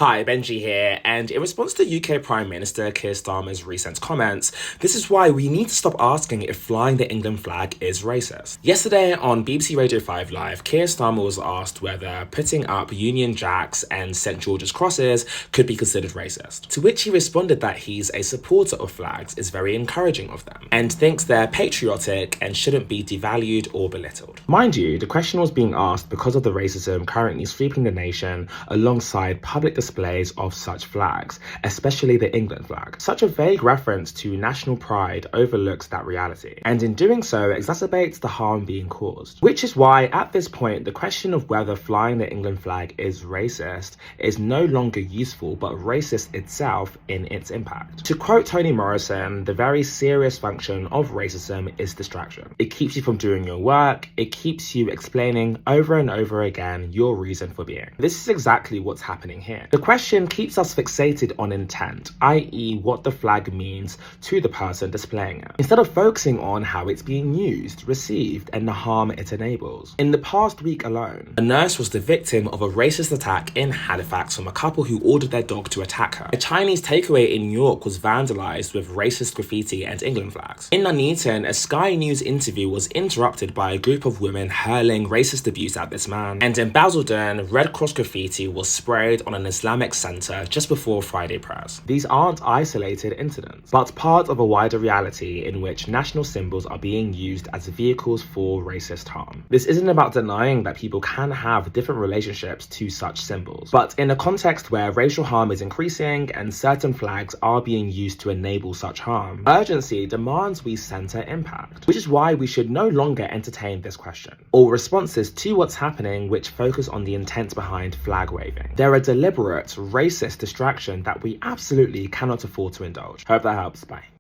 Hi, Benji here, and in response to UK Prime Minister Keir Starmer's recent comments, this is why we need to stop asking if flying the England flag is racist. Yesterday on BBC Radio 5 Live, Keir Starmer was asked whether putting up Union Jacks and St George's crosses could be considered racist, to which he responded that he's a supporter of flags, is very encouraging of them, and thinks they're patriotic and shouldn't be devalued or belittled. Mind you, the question was being asked because of the racism currently sweeping the nation alongside public displays of such flags, especially the England flag. Such a vague reference to national pride overlooks that reality, and in doing so exacerbates the harm being caused. Which is why, at this point, the question of whether flying the England flag is racist is no longer useful but racist itself in its impact. To quote Toni Morrison, the very serious function of racism is distraction. It keeps you from doing your work, it keeps you explaining over and over again your reason for being. This is exactly what's happening here. The question keeps us fixated on intent, i.e. what the flag means to the person displaying it, instead of focusing on how it's being used, received, and the harm it enables. In the past week alone, a nurse was the victim of a racist attack in Halifax from a couple who ordered their dog to attack her. A Chinese takeaway in New York was vandalized with racist graffiti and England flags. In Nuneaton, a Sky News interview was interrupted by a group of women hurling racist abuse at this man. And in Basildon, Red Cross graffiti was sprayed on an Islamic center just before Friday prayers. These aren't isolated incidents, but part of a wider reality in which national symbols are being used as vehicles for racist harm. This isn't about denying that people can have different relationships to such symbols, but in a context where racial harm is increasing and certain flags are being used to enable such harm, urgency demands we center impact, which is why we should no longer entertain this question, or responses to what's happening which focus on the intent behind flag waving. They're a deliberate, racist distraction that we absolutely cannot afford to indulge. Hope that helps. Bye.